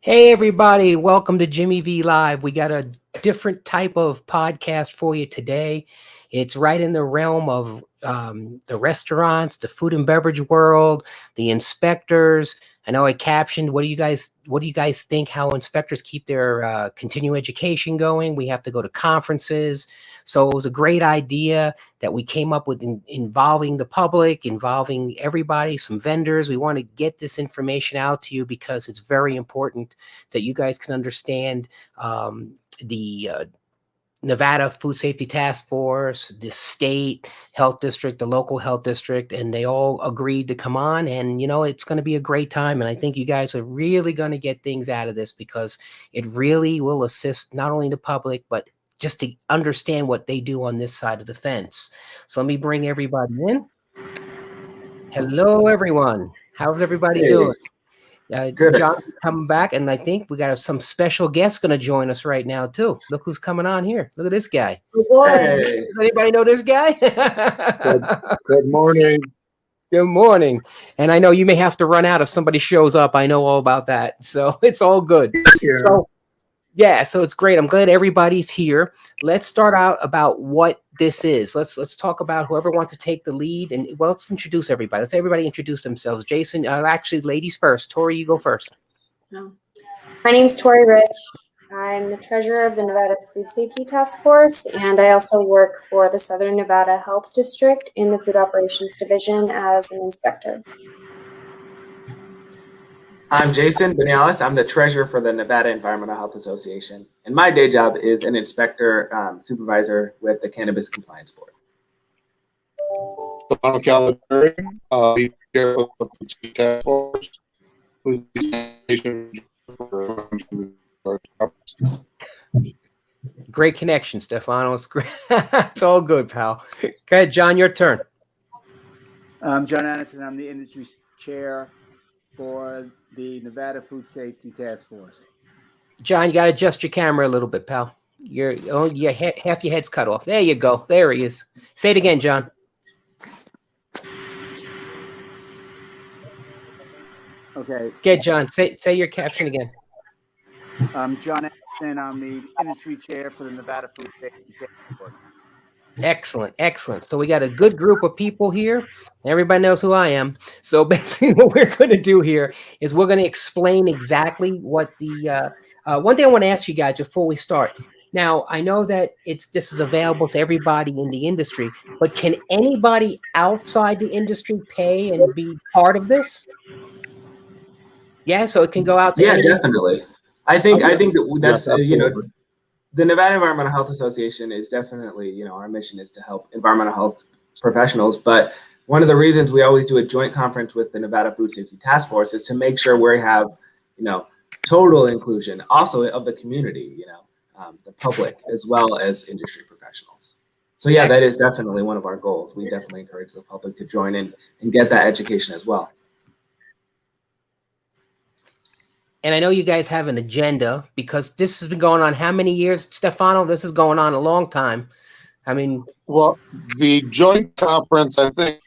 Hey, everybody, welcome to Jimmy V Live. We got a different type of podcast for you today. It's right in the realm of the restaurants, the food and beverage world, the inspectors. I know I captioned. What do you guys think? How inspectors keep their continuing education going? We have to go to conferences, so it was a great idea that we came up with involving the public, involving everybody, some vendors. We want to get this information out to you because it's very important that you guys can understand the Nevada Food Safety Task Force, the state health district, the local health district, and they all agreed to come on. And, it's going to be a great time. And I think you guys are really going to get things out of this because it really will assist not only the public, but just to understand what they do on this side of the fence. So let me bring everybody in. Hello, everyone. How's everybody Hey, doing? good. John coming back, and I think we got some special guests going to join us right now too. Look who's coming on here. Look at this guy. Good morning. Hey, Does anybody know this guy? Good morning. Good morning. And I know you may have to run out if somebody shows up. I know all about that, so it's all good. So so it's great. I'm glad everybody's here. Let's start out about what this is. Let's talk about whoever wants to take the lead, and let's introduce everybody. Let's everybody introduce themselves. Jason, actually, ladies first. Tori, you go first. No. My name's Tori Rich. I'm the treasurer of the Nevada Food Safety Task Force, and I also work for the Southern Nevada Health District in the Food Operations Division as an inspector. I'm Jason Vinales. I'm the treasurer for the Nevada Environmental Health Association. And my day job is an inspector supervisor with the Cannabis Compliance Board. Stefano Calabari, chair of the Food Safety Task Force, who's the sanitation for Great connection, Stefano. It's great. It's all good, pal. Go ahead, John, your turn. I'm John Anderson. I'm the industry chair for the Nevada Food Safety Task Force. John, you got to adjust your camera a little bit, pal. Half your head's cut off. There you go. There he is. Say it again, John. Okay. Okay, John. Say your caption again. I'm John Anderson. I'm the industry chair for the Nevada Food Safety Task Force. Excellent, excellent. So we got a good group of people here. Everybody knows who I am. So basically what we're going to do here is we're going to explain exactly what the one thing I want to ask you guys before we start. Now, I know that this is available to everybody in the industry, but can anybody outside the industry pay and be part of this? Yeah, so it can go out to Yeah, anybody. definitely. I think that's absolutely. the Nevada Environmental Health Association is definitely, our mission is to help environmental health professionals. But one of the reasons we always do a joint conference with the Nevada Food Safety Task Force is to make sure we have, total inclusion also of the community, the public, as well as industry professionals. So yeah, that is definitely one of our goals. We definitely encourage the public to join in and get that education as well. And I know you guys have an agenda because this has been going on how many years, Stefano? This is going on a long time. I mean, Well, the joint conference, I think,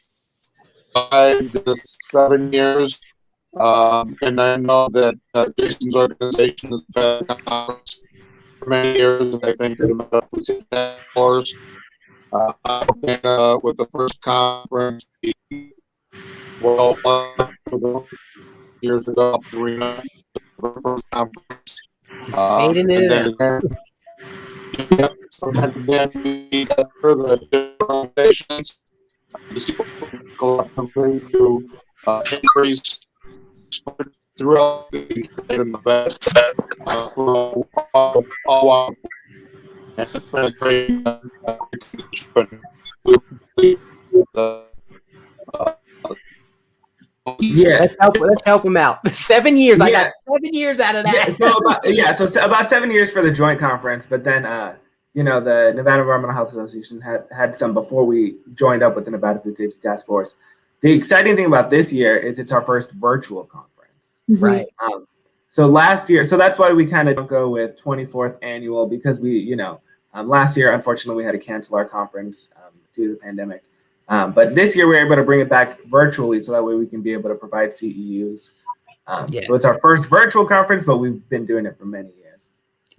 5 to 7 years. And I know that Jason's organization has had a conference for many years, and I think the Nevada Food Safety Task Force. With the first conference, years ago, the first conference. fading it and then, so then we got further different organizations collectively to increase throughout the in the bed for all and penetrate Yeah. let's help him out. 7 years. I Yeah. got 7 years out of that. So about 7 years for the joint conference, but then the Nevada Environmental Health Association had some before we joined up with the Nevada Food Safety Task Force. The exciting thing about this year is it's our first virtual conference. Right. So last year, so that's why we kind of don't go with 24th annual, because we, last year, unfortunately, we had to cancel our conference due to the pandemic. But this year, we were able to bring it back virtually, so that way we can be able to provide CEUs Yeah. So it's our first virtual conference, but we've been doing it for many years.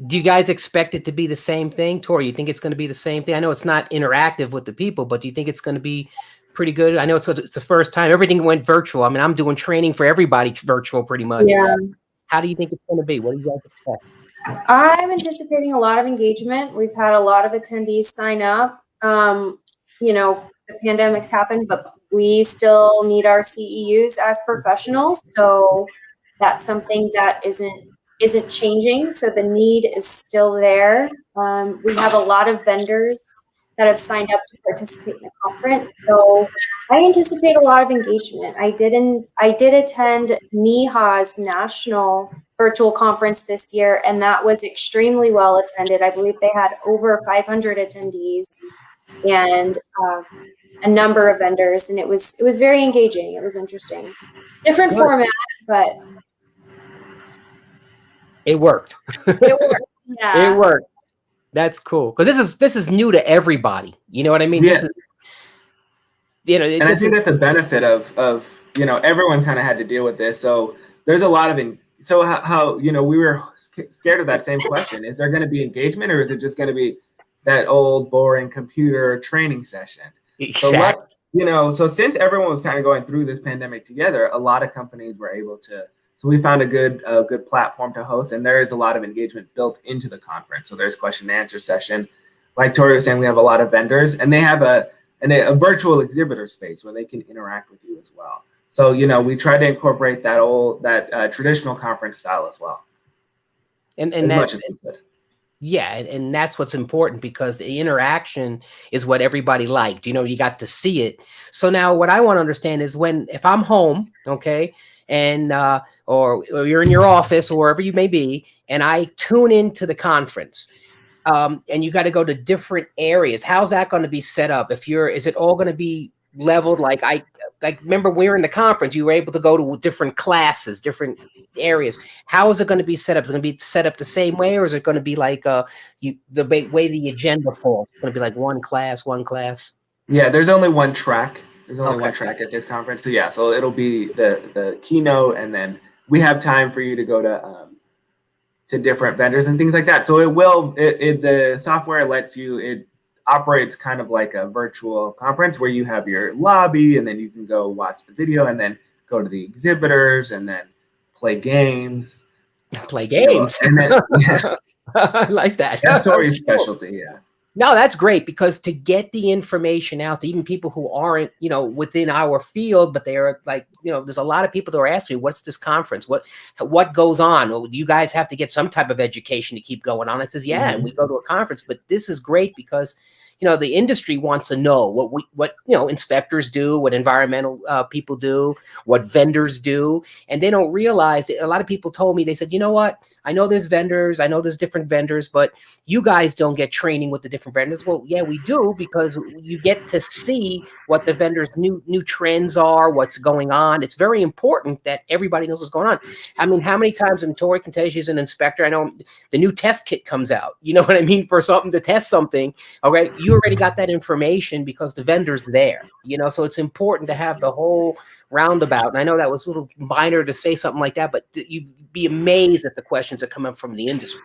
Do you guys expect it to be the same thing, Tori? You think it's going to be the same thing? I know it's not interactive with the people, but do you think it's going to be pretty good? I know it's the first time everything went virtual. I mean, I'm doing training for everybody virtual pretty much. Yeah. How do you think it's going to be? What do you guys expect? I'm anticipating a lot of engagement. We've had a lot of attendees sign up. You know, the pandemic's happened, but we still need our CEUs as professionals. So that's something that isn't changing. So the need is still there. We have a lot of vendors that have signed up to participate in the conference. So I anticipate a lot of engagement. I did attend NEHA's national virtual conference this year, and that was extremely well attended. I believe they had over 500 attendees and a number of vendors, and it was very engaging. It was interesting. Different Good. format, but It worked. it worked. Yeah. It worked. That's cool because this is new to everybody. You know what I mean? Yeah. This is, you know, And I think that's the benefit of you know, everyone kind of had to deal with this. So there's a lot of so how you know, we were scared of that same question. Is there going to be engagement, or is it just going to be that old boring computer training session? exactly. So since everyone was kind of going through this pandemic together, a lot of companies were able to. So we found a good platform to host, and there is a lot of engagement built into the conference. So there's question and answer session. Like Tori was saying, we have a lot of vendors, and they have a virtual exhibitor space where they can interact with you as well. So, you know, we try to incorporate that traditional conference style as well. And as that, much as we could. yeah, and that's what's important because the interaction is what everybody liked. You know, you got to see it. So now what I want to understand is if I'm home, okay, and or you're in your office or wherever you may be, and I tune into the conference, and you got to go to different areas. How's that going to be set up? Is it all going to be leveled? Like remember we were in the conference, you were able to go to different classes, different areas. How is it going to be set up? Is it going to be set up the same way, or is it going to be like the way the agenda falls? It's going to be like one class. Yeah, there's only one track. There's only Okay. one track at this conference. So yeah, so it'll be the keynote, and then we have time for you to go to different vendors and things like that. So the software it operates kind of like a virtual conference where you have your lobby, and then you can go watch the video, and then go to the exhibitors, and then play games. Play games. And then I like that. that's Tori's Cool. specialty. Yeah. No, that's great because to get the information out to even people who aren't, you know, within our field, but they are like, you know, there's a lot of people that are asking me, what's this conference? What goes on? Well, you guys have to get some type of education to keep going on. I says, yeah, and we go to a conference, but this is great because, you know, the industry wants to know what you know, inspectors do, what environmental people do, what vendors do, and they don't realize it. A lot of people told me, they said, you know what? I know there's vendors, I know there's different vendors, but you guys don't get training with the different vendors. Well, yeah, we do, because you get to see what the vendors' new trends are, what's going on. It's very important that everybody knows what's going on. I mean, how many times, and Tori can tell you she's an inspector, I know the new test kit comes out, you know what I mean, for something to test something, okay, you already got that information because the vendor's there, you know, so it's important to have the whole roundabout. And I know that was a little minor to say something like that, but you'd be amazed at the questions that come up from the industry.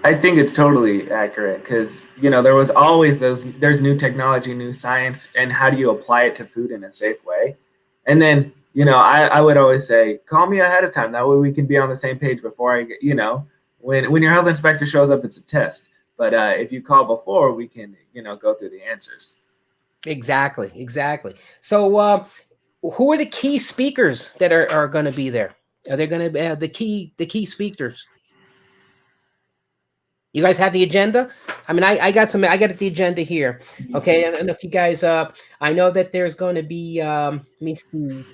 I think it's totally accurate because, you know, there was always there's new technology, new science, and how do you apply it to food in a safe way? And then, you know, I would always say, call me ahead of time. That way we can be on the same page before I get, you know, when your health inspector shows up, it's a test. But if you call before, we can, you know, go through the answers. Exactly. So who are the key speakers that are going to be there? Are they going to be the key speakers? You guys have the agenda? I mean, I got the agenda here. Okay. And if you guys, I know that there's going to be, let me see,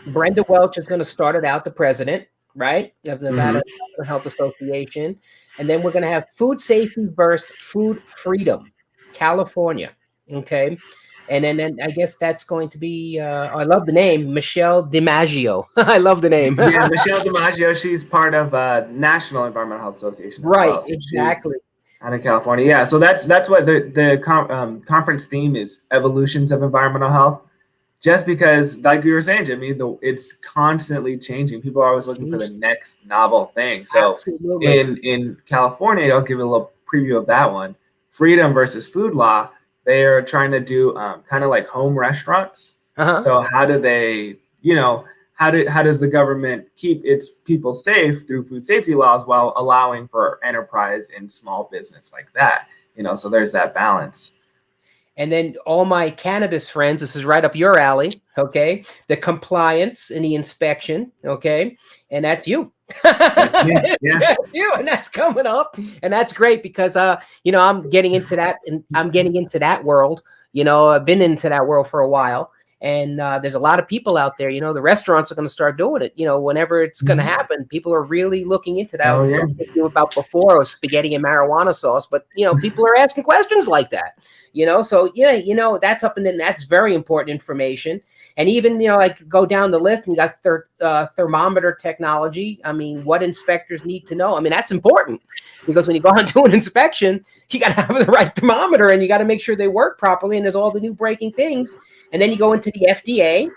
Brenda Welch is going to start it out, the president, right, of the Nevada Health Association. And then we're going to have food safety versus food freedom, California. Okay. And then I guess that's going to be, I love the name, Michelle DiMaggio. I love the name. Yeah, Michelle DiMaggio, she's part of National Environmental Health Association. Right, well, so exactly. Out of California. Yeah, so that's what the conference theme is, evolutions of environmental health. just because, like you were saying, Jimmy, it's constantly changing. People are always looking for the next novel thing. So Absolutely. in California, I'll give you a little preview of that one. Freedom versus food law. They are trying to do kind of like home restaurants. So how do they, how does the government keep its people safe through food safety laws while allowing for enterprise and small business like that? So there's that balance. And then all my cannabis friends, this is right up your alley, okay? The compliance and the inspection, okay? And that's you. That's me, yeah. That's you, and that's coming up. And that's great because, I'm getting into that, and I'm getting into that world. I've been into that world for a while. And there's a lot of people out there, the restaurants are going to start doing it, whenever it's going to happen. People are really looking into that. I was talking about before, was spaghetti and marijuana sauce, but, people are asking questions like that, so, that's up, and then that's very important information. And even, like go down the list and you got thermometer technology. I mean, what inspectors need to know. I mean, that's important because when you go on to an inspection, you got to have the right thermometer and you got to make sure they work properly. And there's all the new breaking things. And then you go into the FDA.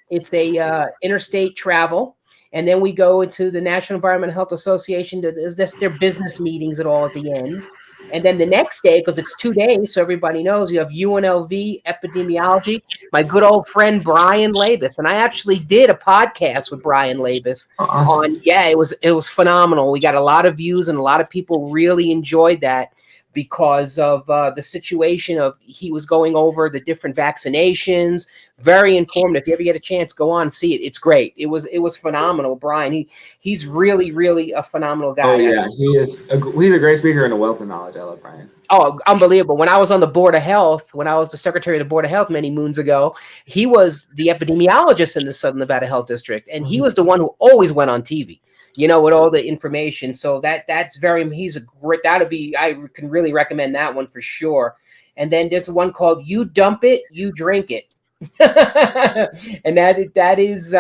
It's a interstate travel. And then we go into the National Environmental Health Association. That's their business meetings at all at the end. And then the next day, because it's 2 days, so everybody knows, you have UNLV epidemiology. My good old friend Brian Labus, and I actually did a podcast with Brian Labus on. Yeah, it was phenomenal. We got a lot of views, and a lot of people really enjoyed that because of the situation of he was going over the different vaccinations. Very informative. If you ever get a chance, go on, see it. It's great. It was phenomenal. Brian, he's really, really a phenomenal guy. Oh yeah, he's a great speaker and a wealth of knowledge. I love Brian. Oh, unbelievable. When I was on the Board of Health, when I was the secretary of the Board of Health many moons ago, he was the epidemiologist in the Southern Nevada Health District. And he was the one who always went on TV, with all the information. So that's he's a great, I can really recommend that one for sure. And then there's one called You Dump It, You Drink It. And that is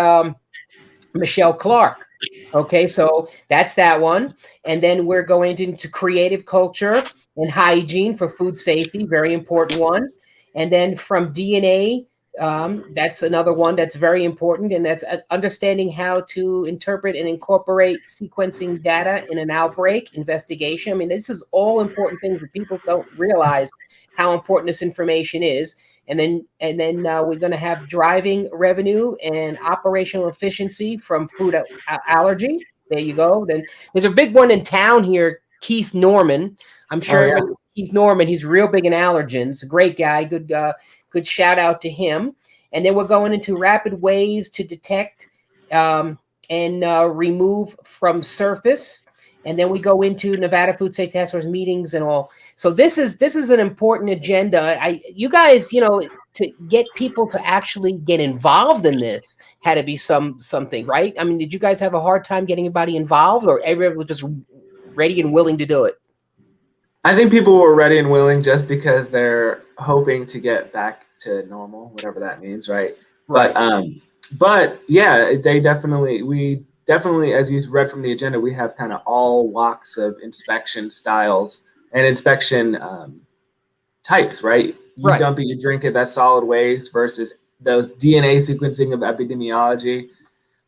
Michelle Clark. Okay, so that's that one. And then we're going into creative culture and hygiene for food safety, very important one. And then from DNA, that's another one that's very important, and that's understanding how to interpret and incorporate sequencing data in an outbreak investigation. I mean, this is all important things that people don't realize how important this information is. And then we're going to have driving revenue and operational efficiency from food allergy. There you go. Then there's a big one in town here, Keith Norman. I'm sure Keith Norman. He's real big in allergens. A great guy. Good shout out to him. And then we're going into rapid ways to detect and remove from surface. And then we go into Nevada Food Safety Task Force meetings and all. So this is an important agenda. You guys, to get people to actually get involved in this had to be something, right? I mean, did you guys have a hard time getting anybody involved, or everybody was just ready and willing to do it? I think people were ready and willing just because they're hoping to get back to normal, whatever that means, right? But yeah, we definitely, as you read from the agenda, we have kind of all walks of inspection styles and inspection types, right? You dump it, you drink it, that's solid waste versus those DNA sequencing of epidemiology.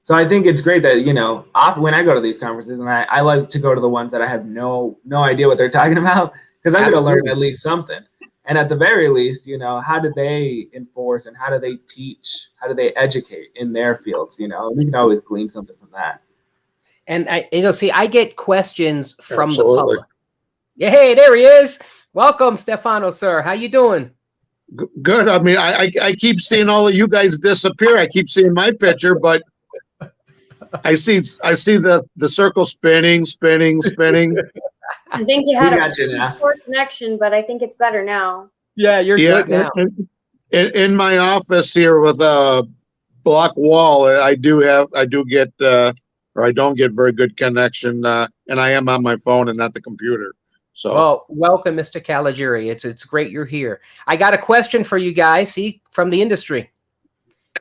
So I think it's great that, often when I go to these conferences, and I like to go to the ones that I have no idea what they're talking about, because I'm going to learn at least something. And at the very least, how do they enforce and how do they teach? How do they educate in their fields? We can always glean something from that. And I get questions from the public. Yeah, hey, there he is. Welcome, Stefano, sir. How you doing? Good. I mean, I keep seeing all of you guys disappear. I keep seeing my picture, but I see the circle spinning. I think you had a poor connection, but I think it's better now. Yeah, you're good now. In my office here with a block wall, I don't get very good connection, and I am on my phone and not the computer. So, well, welcome, Mr. Caligiuri. It's great you're here. I got a question for you guys. See, from the industry.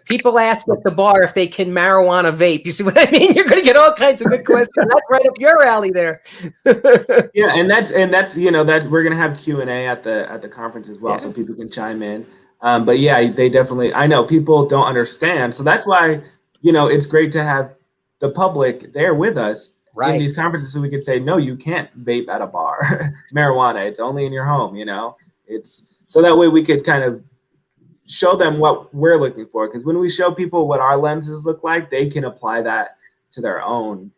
People ask at the bar if they can marijuana vape. You see what I mean? You're going to get all kinds of good questions. That's right up your alley there. Yeah, and that's we're going to have Q&A at the conference as well, so people can chime in. But yeah, they definitely, I know people don't understand. So that's why, it's great to have the public there with us in these conferences so we could say, no, you can't vape at a bar, marijuana, it's only in your home, it's so that way we could kind of show them what we're looking for. Because when we show people what our lenses look like, they can apply that to their own,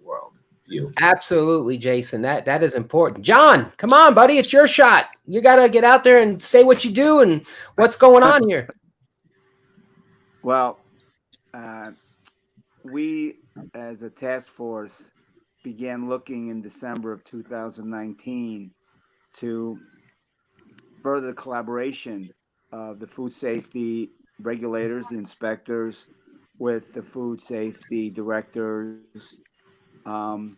world view. Absolutely, Jason. That is important. John, come on, buddy. It's your shot. You got to get out there and say what you do and what's going on here. Well, we as a task force began looking in December of 2019 to further the collaboration of the food safety regulators, the inspectors, with the food safety directors on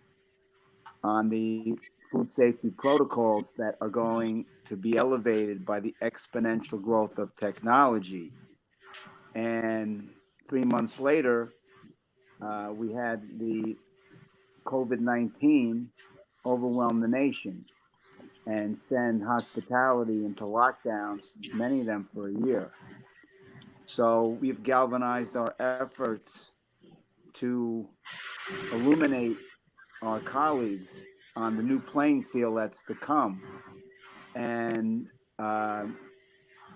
the food safety protocols that are going to be elevated by the exponential growth of technology. And 3 months later, we had the COVID-19 overwhelm the nation and send hospitality into lockdowns, many of them for a year. So we've galvanized our efforts to illuminate our colleagues on the new playing field that's to come. And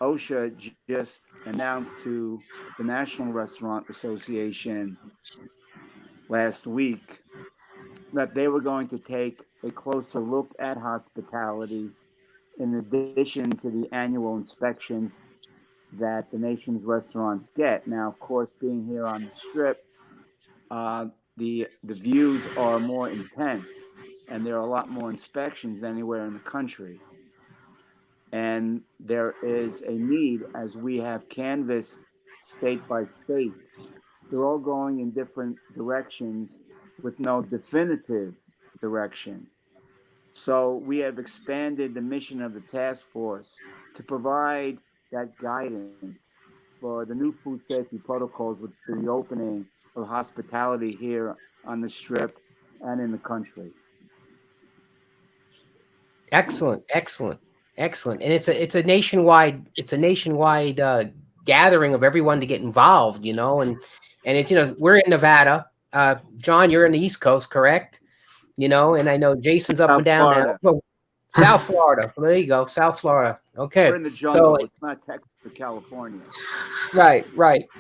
OSHA just announced to the National Restaurant Association last week that they were going to take a closer look at hospitality in addition to the annual inspections that the nation's restaurants get. Now, of course, being here on the Strip, the views are more intense and there are a lot more inspections than anywhere in the country. And there is a need, as we have canvassed state by state, they're all going in different directions with no definitive direction. So we have expanded the mission of the task force to provide that guidance for the new food safety protocols with the reopening of hospitality here on the Strip and in the country. Excellent. And it's a nationwide gathering of everyone to get involved, and it's, we're in Nevada. John, you're in the East Coast, correct? And I know Jason's up South and down Florida. now. Oh, South Florida. Well, there you go. South Florida. Okay. We're in the jungle. So, it's not technically California. Right.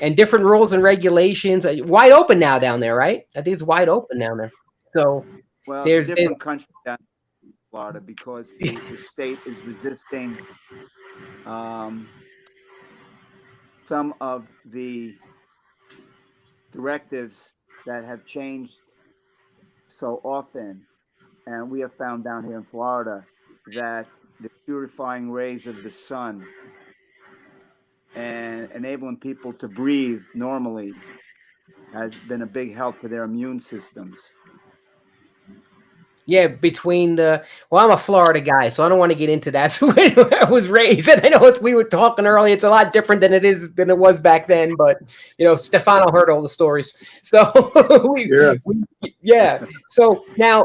And different rules and regulations. Wide open now down there, right? I think it's wide open down there. So Well, there's it's a different country down in Florida because the state is resisting some of the directives that have changed so often. And we have found down here in Florida that the purifying rays of the sun and enabling people to breathe normally has been a big help to their immune systems. Yeah, I'm a Florida guy, so I don't want to get into that. So I was raised, and I know we were talking earlier. It's a lot different than it was back then. But Stefano heard all the stories. So yeah. So now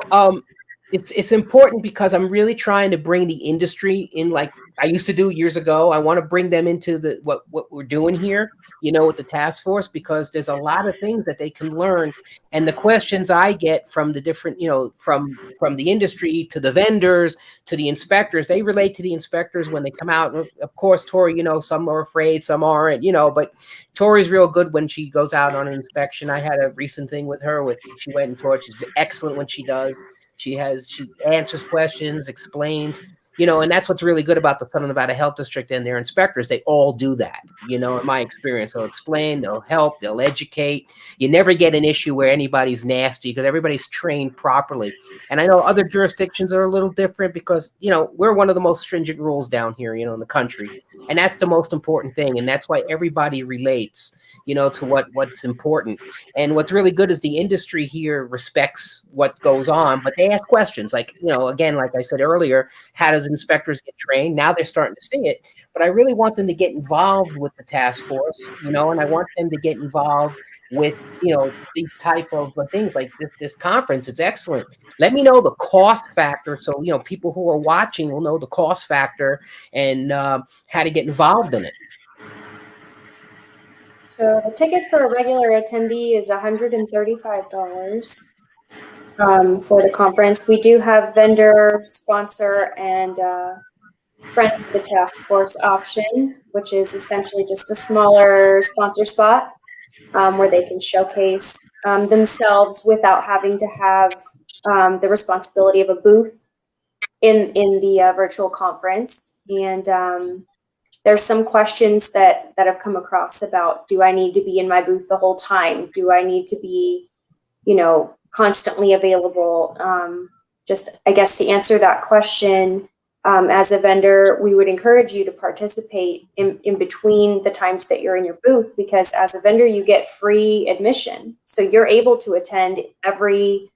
it's important because I'm really trying to bring the industry in, like I used to do years ago. I want to bring them into what we're doing here, with the task force, because there's a lot of things that they can learn. And the questions I get from the different, from the industry to the vendors to the inspectors, they relate to the inspectors when they come out. Of course, Tori, some are afraid, some aren't, but Tori's real good when she goes out on an inspection. I had a recent thing with her she went and taught. She's excellent when she does. She answers questions, explains, and that's what's really good about the Southern Nevada Health District and their inspectors. They all do that, in my experience. They'll explain, they'll help, they'll educate. You never get an issue where anybody's nasty because everybody's trained properly. And I know other jurisdictions are a little different because, we're one of the most stringent rules down here, in the country. And that's the most important thing. And that's why everybody relates, to what's important. And what's really good is the industry here respects what goes on, but they ask questions like, again, like I said earlier, how does inspectors get trained? Now they're starting to see it, but I really want them to get involved with the task force, and I want them to get involved with, these type of things like this conference. It's excellent. Let me know the cost factor. So, people who are watching will know the cost factor and how to get involved in it. So the ticket for a regular attendee is $135 for the conference. We do have vendor, sponsor, and Friends of the Task Force option, which is essentially just a smaller sponsor spot where they can showcase themselves without having to have the responsibility of a booth in the virtual conference. And there's some questions that have come across about, do I need to be in my booth the whole time? Do I need to be, constantly available? Just, I guess, to answer that question, as a vendor, we would encourage you to participate in between the times that you're in your booth, because as a vendor, you get free admission. So you're able to attend every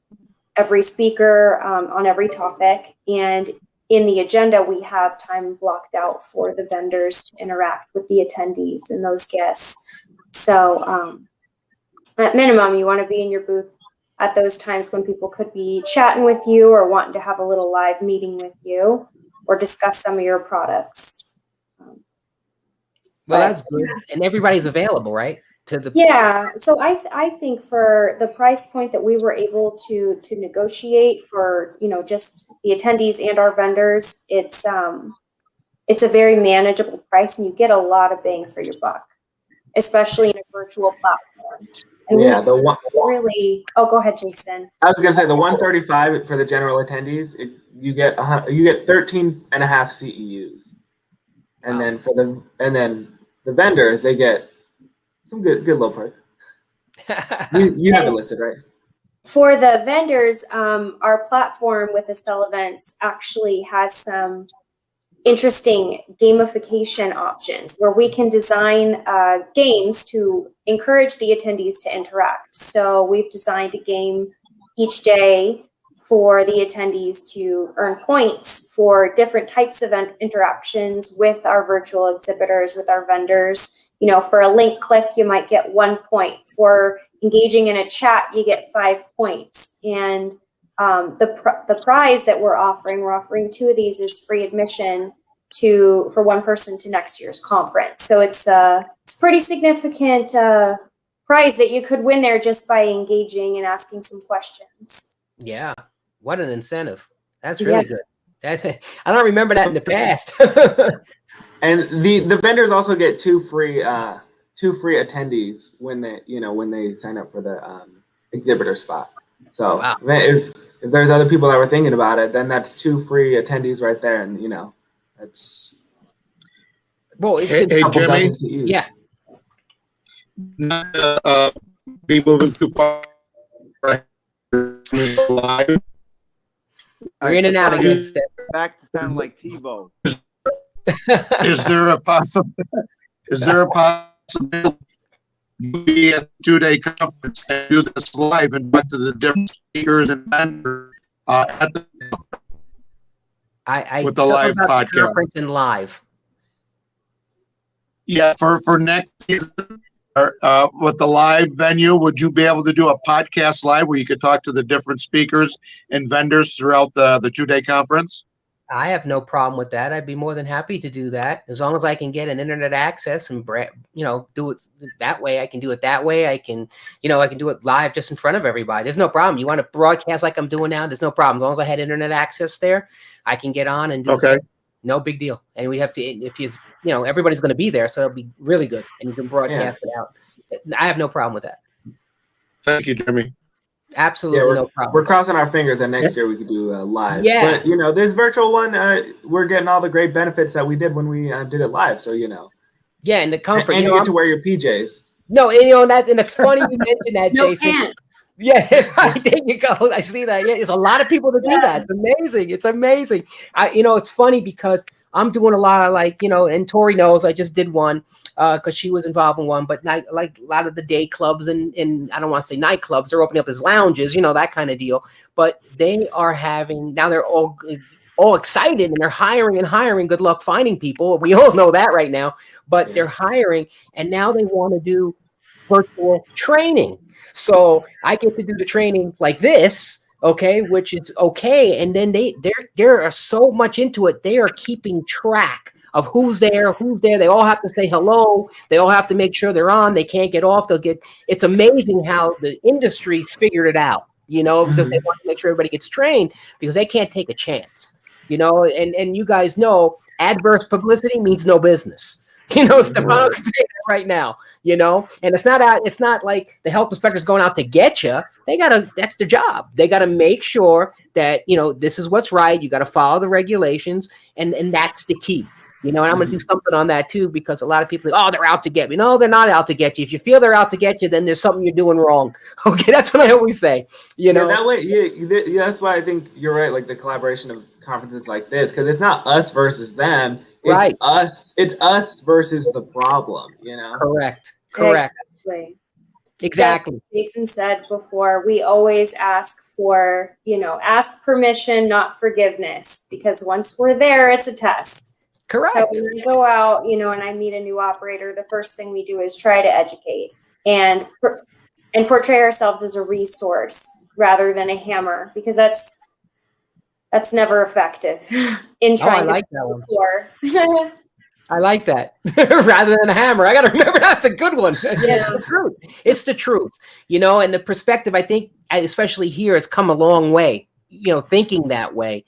speaker on every topic. And in the agenda, we have time blocked out for the vendors to interact with the attendees and those guests. So at minimum, you want to be in your booth at those times when people could be chatting with you or wanting to have a little live meeting with you or discuss some of your products. Well, that's good. And everybody's available, right? Yeah, so I think for the price point that we were able to negotiate for, just the attendees and our vendors, it's a very manageable price, and you get a lot of bang for your buck, especially in a virtual platform. And Yeah, the one. really. Oh, go ahead, Jason. I was gonna say the 135 for the general attendees. You get 13 and a half CEUs, and then the vendors, they get some good low price. You have it listed, right? For the vendors, our platform with Accel Events actually has some interesting gamification options where we can design games to encourage the attendees to interact. So we've designed a game each day for the attendees to earn points for different types of interactions with our virtual exhibitors, with our vendors. For a link click, you might get 1 point. For engaging in a chat, you get 5 points. And the prize that we're offering 2 of these is free admission for one person to next year's conference. So it's pretty significant prize that you could win there just by engaging and asking some questions. Yeah, what an incentive! That's really good. I don't remember that in the past. And the vendors also get 2 free attendees when they sign up for the exhibitor spot. So wow. if there's other people that were thinking about it, then that's 2 free attendees right there, and that's hey Jimmy. Yeah. Not be moving too far. Live. We're in and out again. Back to sound like TiVo. Is there a possibility to be at a 2-day conference and do this live and talk to the different speakers and vendors at the with the live podcast conference and live? Yeah, for next season, with the live venue, would you be able to do a podcast live where you could talk to the different speakers and vendors throughout the 2-day conference? I have no problem with that. I'd be more than happy to do that as long as I can get an internet access and do it that way. I can do it that way. I can do it live just in front of everybody. There's no problem. You want to broadcast like I'm doing now? There's no problem. As long as I had internet access there, I can get on and do it. No big deal. And we have to, everybody's going to be there, so it'll be really good, and you can broadcast it out. I have no problem with that. Thank you, Jimmy. Absolutely no problem. We're crossing our fingers that next year we could do live. Yeah. But this virtual one, we're getting all the great benefits that we did when we did it live. So Yeah, and the comfort. And you get to wear your PJs. No, and it's funny you mentioned that, Jason. Pants. Yeah, there you go. I see that. Yeah, there's a lot of people that do that. It's amazing. It's amazing. It's funny because I'm doing a lot of and Tori knows I just did one because she was involved in one. But like a lot of the day clubs and I don't want to say nightclubs, they're opening up as lounges, that kind of deal. But they are having now they're all excited and they're hiring. Good luck finding people. We all know that right now. But they're hiring, and now they want to do virtual training. So I get to do the training like this, okay, which is okay. And then they are so much into it. They are keeping track of who's there. They all have to say hello. They all have to make sure they're on. They can't get off. It's amazing how the industry figured it out, because they want to make sure everybody gets trained because they can't take a chance, and you guys know adverse publicity means no business. Stefano can say that right now, and it's not like the health inspector's going out to get you. That's their job. They got to make sure that, this is what's right. You got to follow the regulations, and that's the key, and I'm going to do something on that too, because a lot of people, they're out to get me. No, they're not out to get you. If you feel they're out to get you, then there's something you're doing wrong. Okay. That's what I always say, that way. Yeah. That's why I think you're right. Like the collaboration of conferences like this, because it's not us versus them. It's right. It's us versus the problem, Correct. Exactly. As Jason said before, we always ask for, ask permission, not forgiveness, because once we're there, it's a test. Correct. So when we go out, and I meet a new operator, the first thing we do is try to educate and portray ourselves as a resource rather than a hammer, because that's never effective in trying I like to that one. explore. I like that. Rather than a hammer. I got to remember that's a good one. Yeah. It's the truth. It's the truth, and the perspective, I think, especially here, has come a long way, thinking that way,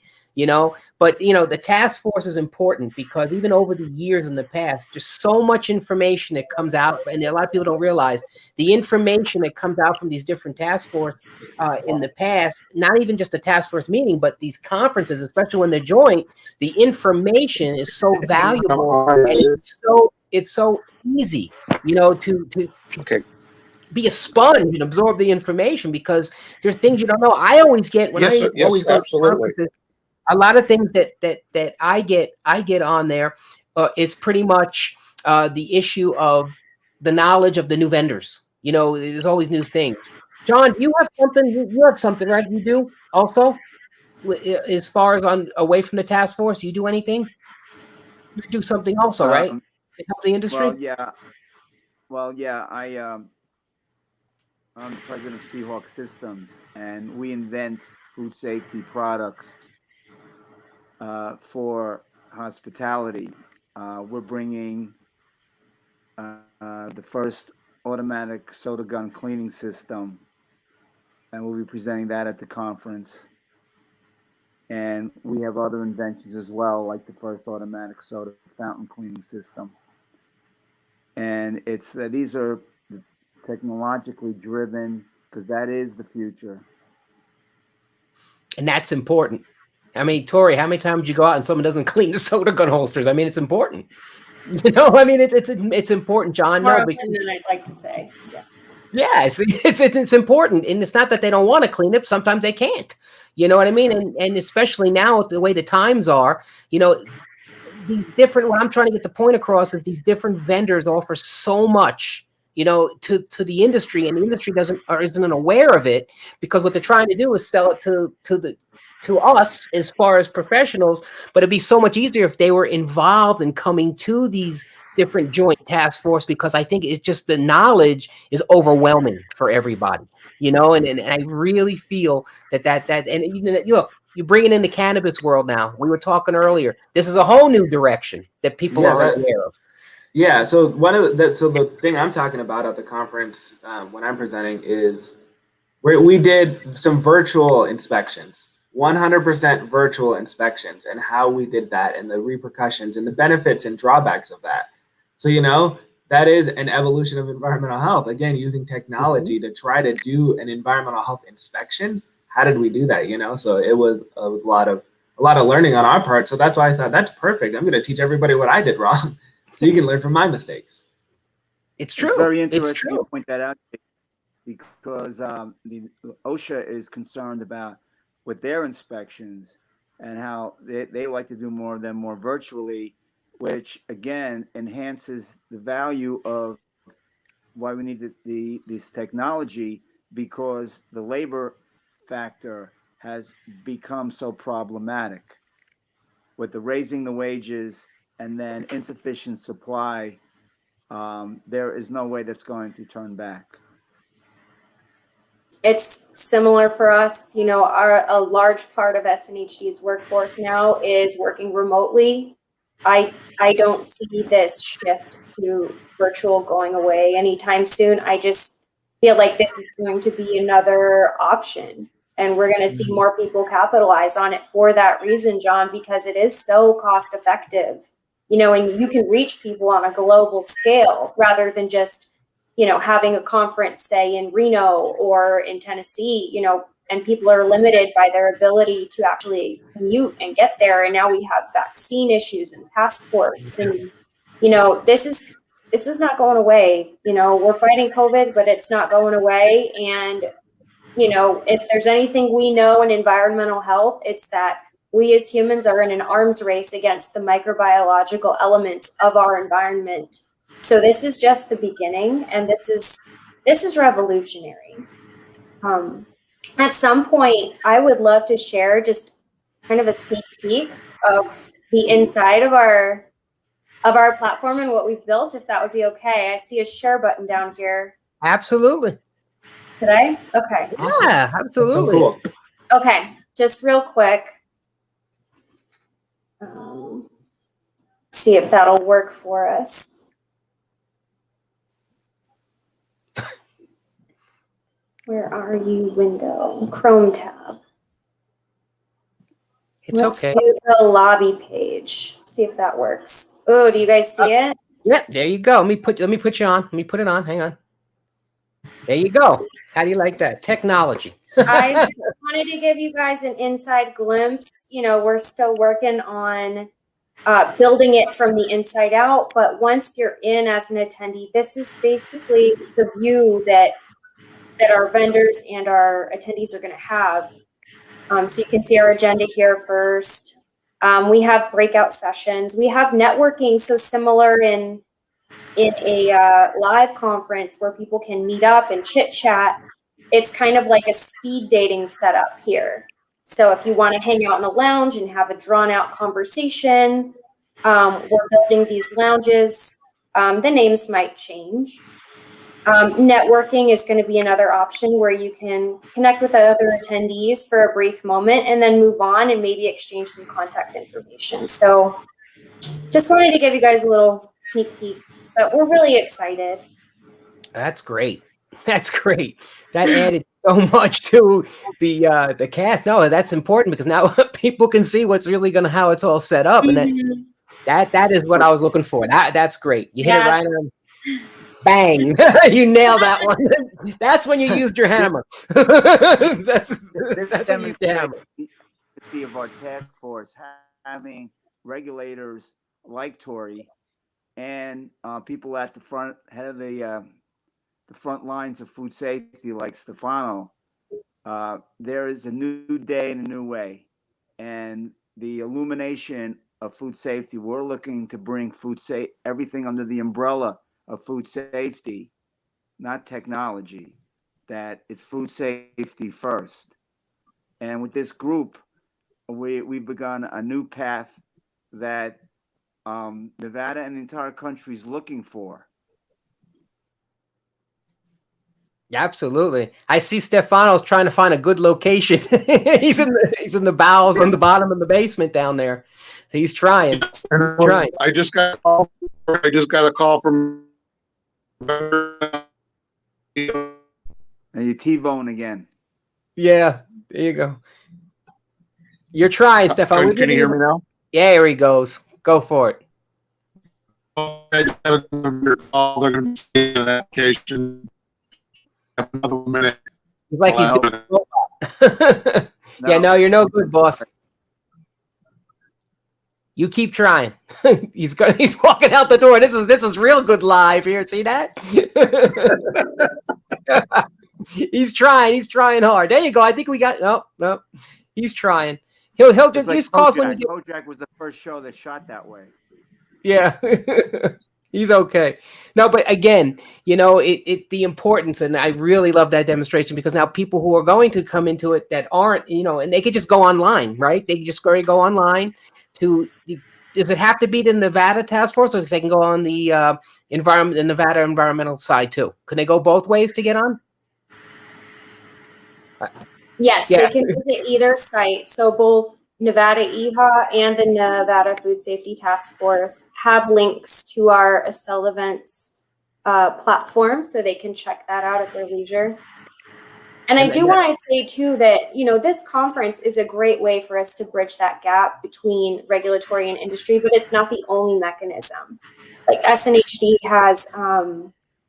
but, the task force is important because even over the years in the past, there's so much information that comes out, and a lot of people don't realize the information that comes out from these different task force in the past, not even just the task force meeting, but these conferences, especially when they're joint, the information is so valuable and it's so easy, to be a sponge and absorb the information because there's things you don't know. I always get when Yes, I yes, always go to absolutely. conferences, a lot of things that I get on there is pretty much the issue of the knowledge of the new vendors. There's always new things. John, you have something. You have something, right? You do also, as far as on away from the task force. You do anything? You do something also, right? To help the industry. Well, yeah. I'm the president of Seahawk Systems, and we invent food safety products for hospitality. We're bringing the first automatic soda gun cleaning system, and we'll be presenting that at the conference. And we have other inventions as well, like the first automatic soda fountain cleaning system. And it's these are technologically driven because that is the future. And that's important. I mean, Tori, how many times did you go out and someone doesn't clean the soda gun holsters? I mean, it's important. It's important, John. More No, often than I'd like to say. yeah, it's important, and it's not that they don't want to clean it. Sometimes they can't. You know what I mean? And especially now with the way the times are, these different. What I'm trying to get the point across is these different vendors offer so much, to the industry, and the industry isn't aware of it because what they're trying to do is sell it to us as far as professionals, but it'd be so much easier if they were involved in coming to these different joint task force, because I think it's just the knowledge is overwhelming for everybody, and I really feel that and look, you bring it in the cannabis world now. We were talking earlier. This is a whole new direction that people are aware of. Yeah. So the thing I'm talking about at the conference when I'm presenting is we did some virtual inspections. 100% virtual inspections, and how we did that and the repercussions and the benefits and drawbacks of that. So, that is an evolution of environmental health. Again, using technology to try to do an environmental health inspection. How did we do that? So it was a lot of learning on our part. So that's why I thought that's perfect. I'm going to teach everybody what I did wrong so you can learn from my mistakes. It's true. It's very interesting you point that out because the OSHA is concerned about with their inspections and how they like to do more of them more virtually, which again enhances the value of why we need this technology, because the labor factor has become so problematic with the raising the wages and then insufficient supply. There is no way that's going to turn back. It's similar for us. A large part of SNHD's workforce now is working remotely. I don't see this shift to virtual going away anytime soon. I just feel like this is going to be another option, and we're going to see more people capitalize on it for that reason, John, because it is so cost effective, you know, and you can reach people on a global scale rather than just, you know, having a conference, say, in Reno or in Tennessee, you know, and people are limited by their ability to actually commute and get there. And now we have vaccine issues and passports, and, you know, this is not going away. You know, we're fighting COVID, but it's not going away. And, you know, if there's anything we know in environmental health, it's that we as humans are in an arms race against the microbiological elements of our environment. So this is just the beginning, and this is revolutionary. At some point, I would love to share just kind of a sneak peek of the inside of our platform and what we've built, if that would be okay. I see a share button down here. Absolutely. Could I? Okay. Awesome. Yeah, That's so absolutely. cool. Okay, just real quick. See if that'll work for us. Where are you, window? Chrome tab. It's Let's okay. do the lobby page. See if that works. Oh, do you guys see it? Yep, there you go. Let me put you on. Let me put it on. Hang on. There you go. How do you like that? Technology. I just wanted to give you guys an inside glimpse. You know, we're still working on building it from the inside out, but once you're in as an attendee, this is basically the view that our vendors and our attendees are going to have. So you can see our agenda here first. We have breakout sessions. We have networking, so similar in a live conference where people can meet up and chit chat. It's kind of like a speed dating setup here. So if you want to hang out in a lounge and have a drawn out conversation, we're building these lounges. The names might change. Networking is going to be another option where you can connect with other attendees for a brief moment and then move on and maybe exchange some contact information. So just wanted to give you guys a little sneak peek, but we're really excited. That's great. That's great. That added so much to the cast. No, that's important because now people can see what's really how it's all set up, and that is what I was looking for. That's great. You hit it right on. Bang! You nailed that one. That's when you used your hammer. that's when you used your hammer. Of our task force having regulators like Tori and people at the front head of the front lines of food safety like Stefano. There is a new day and a new way, and the illumination of food safety. We're looking to bring everything under the umbrella of food safety, not technology, that it's food safety first. And with this group, we've begun a new path that Nevada and the entire country is looking for. Yeah, absolutely. I see Stefano's trying to find a good location. he's in the bowels on the bottom of the basement down there. So he's trying. I just got a call from. And you T-bone again. Yeah, there you go. You're trying, Stefano. Can you hear me now? Yeah, here he goes. Go for it. I just had a call. They're going to be an application. Another minute. He's like he's doing Yeah, no, you're no good, boss. You keep trying. He's walking out the door. This is real good live here. See that? He's trying hard. There you go. I think we got no. He's trying. He'll just like use calls when Kojak was the first show that shot that way. Yeah. He's okay. No, but again, you know, the importance, and I really love that demonstration because now people who are going to come into it that aren't, you know, and they could just go online, right? They just go online to. Does it have to be the Nevada Task Force, or they can go on the Nevada environmental side too? Can they go both ways to get on? Yes, yeah. They can visit either site. So both Nevada EHA and the Nevada Food Safety Task Force have links to our Accel Events platform, so they can check that out at their leisure. And I do want to say too that, you know, this conference is a great way for us to bridge that gap between regulatory and industry, but it's not the only mechanism. Like SNHD has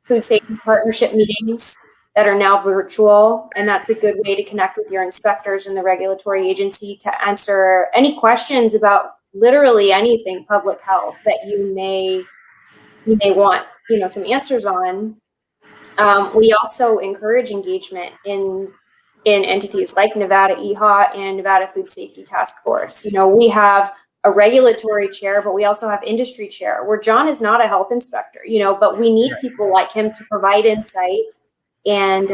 food safety partnership meetings that are now virtual, and that's a good way to connect with your inspectors and the regulatory agency to answer any questions about literally anything public health that you may want, you know, some answers on. We also encourage engagement in entities like Nevada EHA and Nevada Food Safety Task Force. You know, we have a regulatory chair, but we also have industry chair, where John is not a health inspector, you know, but we need people like him to provide insight and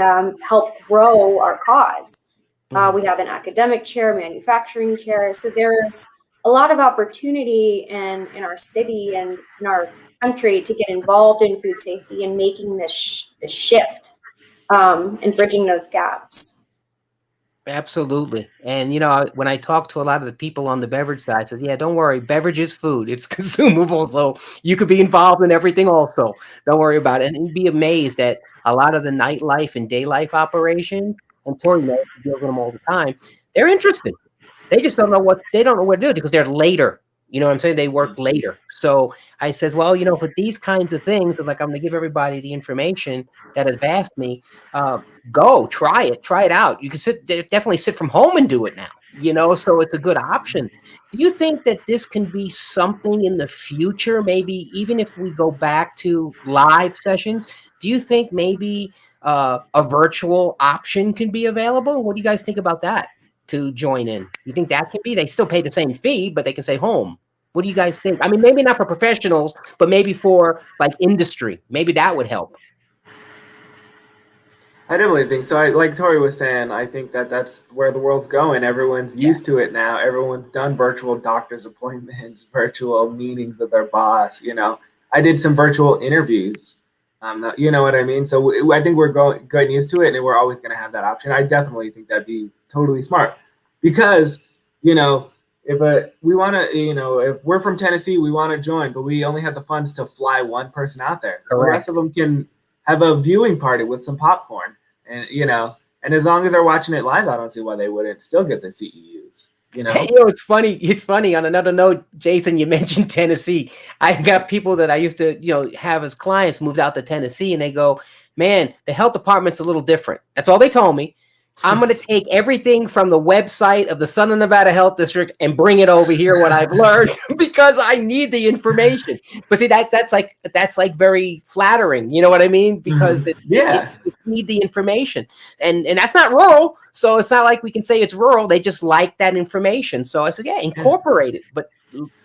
help grow our cause. We have an academic chair, manufacturing chair. So there's a lot of opportunity in our city and in our country to get involved in food safety and making this shift and bridging those gaps. Absolutely. And, you know, when I talk to a lot of the people on the beverage side, I said, yeah, don't worry. Beverage is food. It's consumable. So you could be involved in everything also. Don't worry about it. And you'd be amazed at a lot of the nightlife and day life operations. And Tori knows, she deals with them all the time. They're interested. They just don't know what to do because they're later. You know what I'm saying? They work later. So I says, well, you know, for these kinds of things, like I'm going to give everybody the information that has asked me, go try it out. You can definitely sit from home and do it now, you know, so it's a good option. Do you think that this can be something in the future? Maybe even if we go back to live sessions, do you think maybe a virtual option can be available? What do you guys think about that? To join in, you think that can be? They still pay the same fee, but they can stay home. What do you guys think? I mean, maybe not for professionals, but maybe for like industry. Maybe that would help. I definitely think so. Like Tori was saying, I think that that's where the world's going. Everyone's used to it now. Everyone's done virtual doctor's appointments, virtual meetings with their boss. You know, I did some virtual interviews. You know what I mean? So I think we're getting used to it, and we're always going to have that option. I definitely think that'd be totally smart, because, you know, if we want to, you know, if we're from Tennessee, we want to join, but we only have the funds to fly one person out there. Correct. The rest of them can have a viewing party with some popcorn, and, you know, and as long as they're watching it live, I don't see why they wouldn't still get the CEUs. You know? Hey, you know, it's funny. It's funny. On another note, Jason, you mentioned Tennessee. I got people that I used to, you know, have as clients moved out to Tennessee, and they go, man, the health department's a little different. That's all they told me. I'm going to take everything from the website of the Southern Nevada Health District and bring it over here, what I've learned, because I need the information. But see, that's like very flattering. You know what I mean? Because you need the information, and that's not rural. So it's not like we can say it's rural. They just like that information. So I said, yeah, incorporate it, but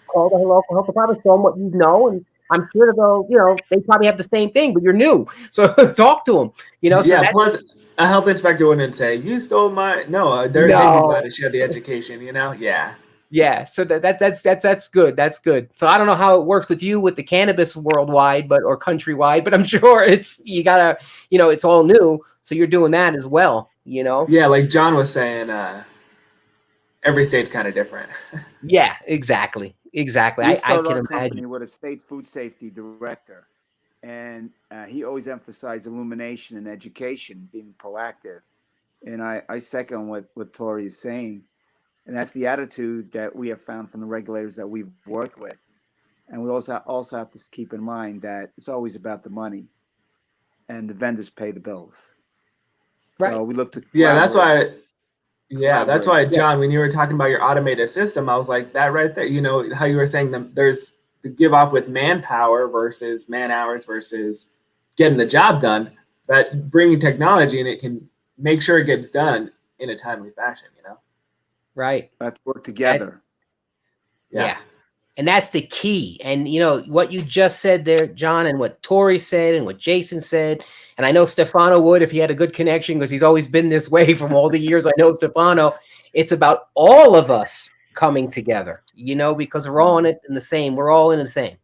call the local health department, show them what you know, and I'm sure they'll, you know, they probably have the same thing, but you're new. So talk to them, you know? So yeah. Plus, a health inspector wouldn't say, you stole my, they're glad to share the education, you know? Yeah. Yeah. So that's good. That's good. So I don't know how it works with you with the cannabis worldwide, or countrywide, but I'm sure you gotta, you know, it's all new. So you're doing that as well, you know? Yeah. Like John was saying, every state's kind of different. Yeah, exactly. Exactly. We I started can our company imagine. with a state food safety director, and he always emphasized illumination and education, being proactive. And I second what Tori is saying. And that's the attitude that we have found from the regulators that we've worked with. And we also have to keep in mind that it's always about the money, and the vendors pay the bills. Right. So we look to that's why, John, when you were talking about your automated system, I was like, that right there, you know, how you were saying there's the give off with manpower versus man hours versus getting the job done, that bringing technology and it can make sure it gets done in a timely fashion, you know? Right. Let's work together. Yeah. And that's the key. And, you know, what you just said there, John, and what Tori said and what Jason said, and I know Stefano would if he had a good connection, because he's always been this way from all the years I know Stefano. It's about all of us coming together, you know, because we're all in the same,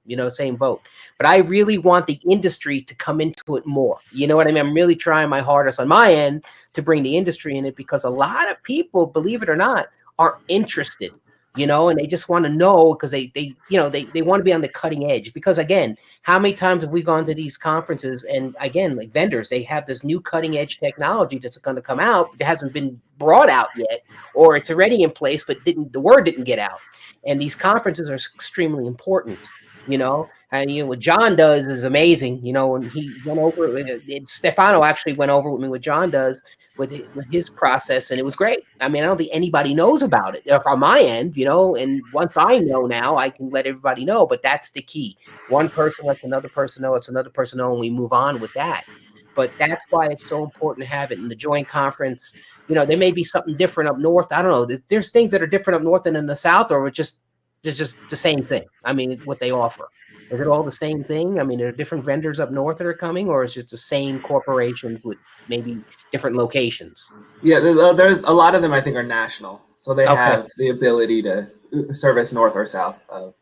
you know, same boat. But I really want the industry to come into it more. You know what I mean? I'm really trying my hardest on my end to bring the industry in it, because a lot of people, believe it or not, are interested. and they just want to know because they want to be on the cutting edge. Because again, how many times have we gone to these conferences and again, like vendors, they have this new cutting edge technology that's going to come out that hasn't been brought out yet, or it's already in place, but the word didn't get out. And these conferences are extremely important, and what John does is amazing. When he went over Stefano actually went over with me what John does with his process, and it was great. I mean, I don't think anybody knows about it from my end, and once I know now, I can let everybody know, but that's the key. One person lets another person know, lets another person know, and we move on with that. But that's why it's so important to have it in the joint conference. There may be something different up north. I don't know. There's things that are different up north than in the south, or it's just the same thing. I mean, what they offer. Is it all the same thing? I mean, are there different vendors up north that are coming, or is it just the same corporations with maybe different locations? Yeah, there's a lot of them I think are national. So they have the ability to service north or south of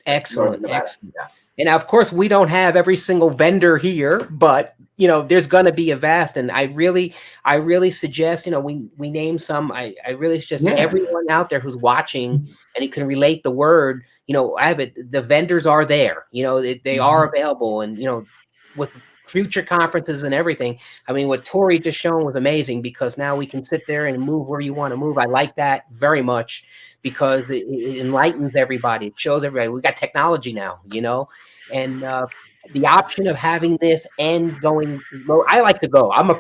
excellent. Nevada. Excellent. Yeah. And of course, we don't have every single vendor here, but there's going to be a vast. And I really suggest, we name some. I really suggest everyone out there who's watching and you can relate the word. I have it. The vendors are there. They are available, and with future conferences and everything. I mean, what Tori just shown was amazing because now we can sit there and move where you want to move. I like that very much because it enlightens everybody. It shows everybody we got technology now, and the option of having this and going. I like to go. I'm a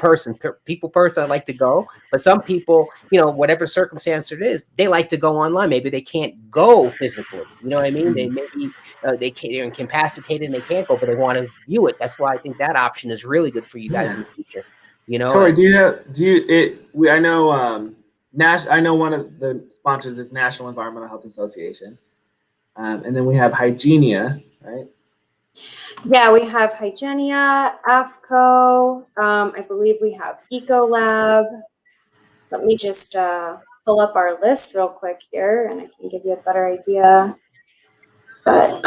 people person. I like to go, but some people, whatever circumstance it is, they like to go online. Maybe they can't go physically. You know what I mean? They maybe they're incapacitated and they can't go, but they want to view it. That's why I think that option is really good for you guys in the future. Tori, I know I know one of the sponsors is National Environmental Health Association, and then we have Hygenia, right? Yeah, we have Hygenia, AFCO. I believe we have Ecolab. Let me just pull up our list real quick here, and I can give you a better idea. But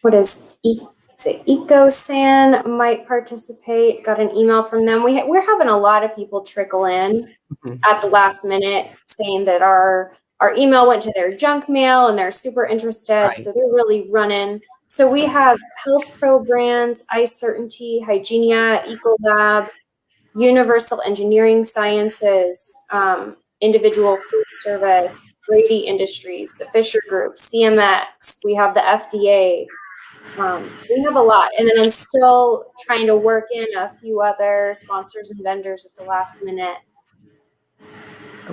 what is EcoSan might participate? Got an email from them. We're having a lot of people trickle in at the last minute saying that our email went to their junk mail and they're super interested. Right. So they're really running. So we have Health Pro Brands, iCertainty, Hygenia, Ecolab, Universal Engineering Sciences, Individual Food Service, Grady Industries, the Fisher Group, CMX. We have the FDA. We have a lot. And then I'm still trying to work in a few other sponsors and vendors at the last minute.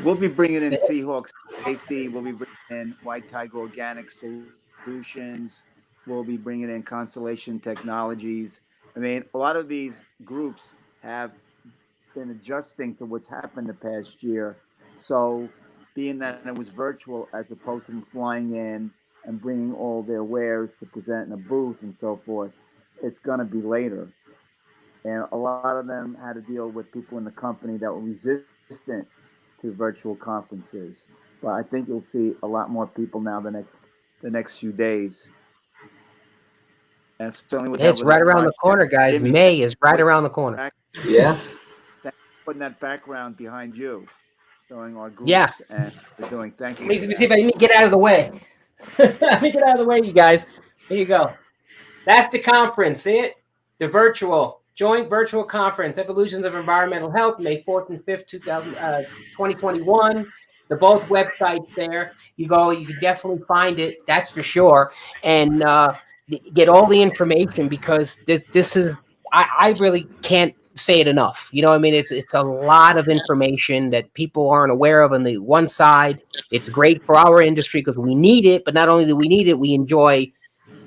We'll be bringing in Seahawk Safety. We'll be bringing in White Tiger Organic Solutions. We'll be bringing in Constellation Technologies. I mean, a lot of these groups have been adjusting to what's happened the past year. So being that it was virtual as opposed to flying in and bringing all their wares to present in a booth and so forth, it's going to be later. And a lot of them had to deal with people in the company that were resistant to virtual conferences. But I think you'll see a lot more people now the next few days. And it's right around the corner, guys. May is right around the corner. Yeah. Putting that background behind you, showing our groups and we're doing. Thank you. Let me see if I can get out of the way. Let me get out of the way, you guys. Here you go. That's the conference. See it? The joint virtual conference, Evolutions of Environmental Health, May 4th and 5th, 2021. They're both websites there. You can definitely find it. That's for sure. And get all the information because this is, I really can't say it enough. You know what I mean? It's a lot of information that people aren't aware of on the one side. It's great for our industry because we need it, but not only do we need it, we enjoy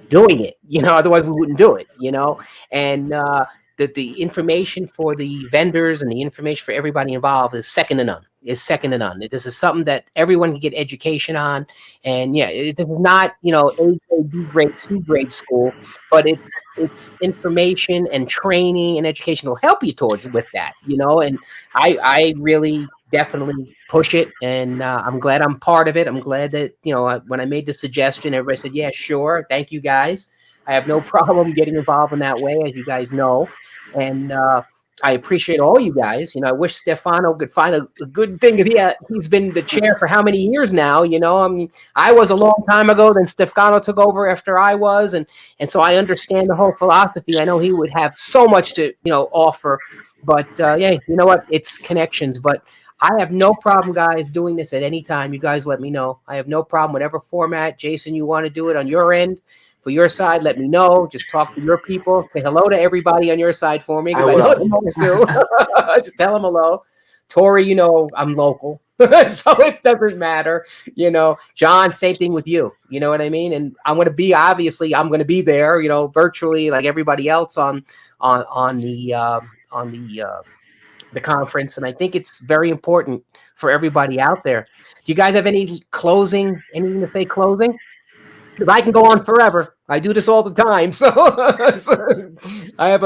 doing it, otherwise we wouldn't do it, and the information for the vendors and the information for everybody involved is second to none. This is something that everyone can get education on. And this is not, A grade, B grade, C grade school, but it's information and training and education will help you towards with that, and I really definitely push it. And I'm glad I'm part of it. I'm glad that, when I made the suggestion, everybody said, yeah, sure. Thank you guys. I have no problem getting involved in that way, as you guys know. And I appreciate all you guys. I wish Stefano could find a good thing. He's been the chair for how many years now? I mean, I was a long time ago. Then Stefano took over after I was, and so I understand the whole philosophy. I know he would have so much to offer, but yeah, you know what? It's connections. But I have no problem, guys, doing this at any time. You guys let me know. I have no problem, whatever format. Jason, you want to do it on your end? For your side, let me know. Just talk to your people. Say hello to everybody on your side for me, because I know them too. Just tell them hello. Tori, I'm local, so it doesn't matter. John, same thing with you. You know what I mean? And I'm going to be there, virtually like everybody else on the conference. And I think it's very important for everybody out there. Do you guys have anything to say closing? Because I can go on forever. I do this all the time. So, I have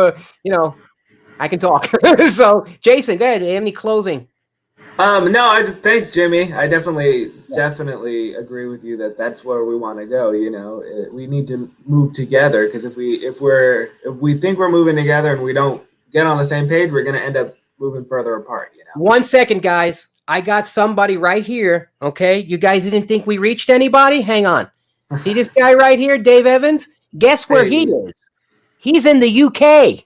I can talk. So, Jason, go ahead. Do you have any closing? No, thanks, Jimmy. I definitely agree with you that that's where we want to go. We need to move together, because if we think we're moving together and we don't get on the same page, we're going to end up moving further apart. 1 second, guys. I got somebody right here. Okay, you guys didn't think we reached anybody? Hang on. See this guy right here, Dave Evans? Guess where he is? He's in the UK.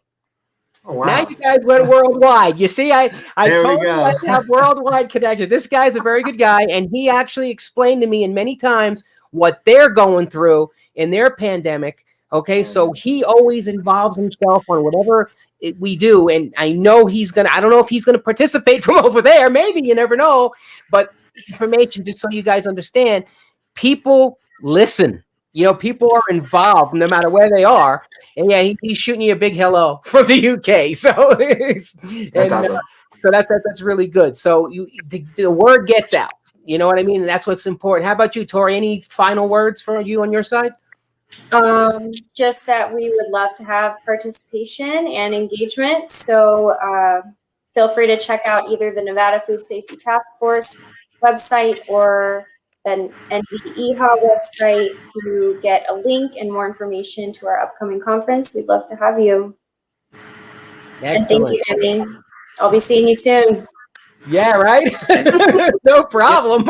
Oh, wow. Now you guys went worldwide. You see, I There told we you go. I have worldwide connection. This guy's a very good guy, and he actually explained to me in many times what they're going through in their pandemic. Okay, so he always involves himself on whatever we do, and I know I don't know if he's gonna participate from over there. Maybe, you never know. But information, just so you guys understand, people listen. People are involved no matter where they are. And yeah, he's shooting you a big hello from the UK. So That's awesome. So that's really good. So the word gets out. You know what I mean? And that's what's important. How about you, Tori? Any final words for you on your side? Just that we would love to have participation and engagement. So feel free to check out either the Nevada Food Safety Task Force website or the NVEHA website to get a link and more information to our upcoming conference. We'd love to have you. Excellent. And thank you, Jimmy. I'll be seeing you soon. Yeah, right? No problem.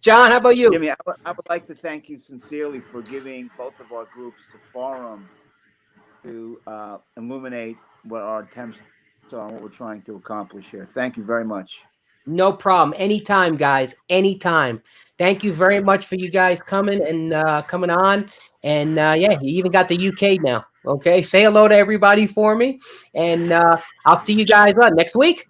John, how about you? Jimmy, I would like to thank you sincerely for giving both of our groups the forum to illuminate what our attempts are and what we're trying to accomplish here. Thank you very much. No problem. Anytime, guys. Anytime. Thank you very much for you guys coming on. And yeah, you even got the UK now. Okay. Say hello to everybody for me. And I'll see you guys next week.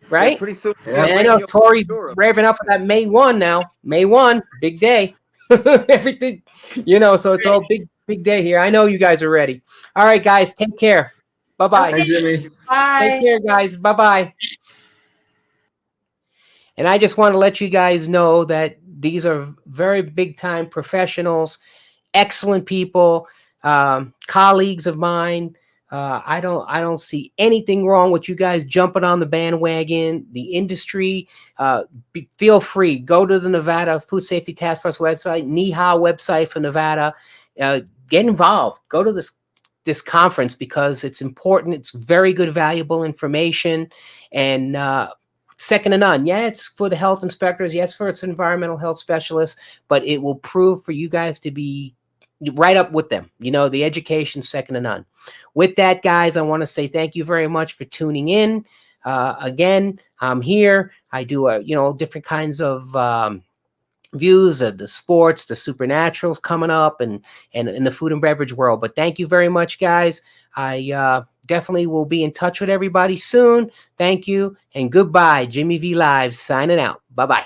Right? Yeah, pretty soon. Yeah. And I know Tori's revving up for that May 1 now. May 1, big day. Everything, so it's all big day here. I know you guys are ready. All right, guys. Take care. Bye-bye. Thanks, Jimmy. Bye. Take care, guys. Bye-bye. And I just want to let you guys know that these are very big-time professionals, excellent people, colleagues of mine. I don't see anything wrong with you guys jumping on the bandwagon. The industry, feel free. Go to the Nevada Food Safety Task Force website, NEHA website for Nevada. Get involved. Go to this conference because it's important. It's very good, valuable information, and second to none. Yeah, it's for the health inspectors. Yes, for its environmental health specialists, but it will prove for you guys to be right up with them. The education second to none. With that, guys, I want to say thank you very much for tuning in. Again, I'm here. I do different kinds of views of the sports, the supernaturals coming up, and in the food and beverage world. But thank you very much, guys. I definitely will be in touch with everybody soon. Thank you and goodbye. Jimmy V Live signing out. Bye-bye.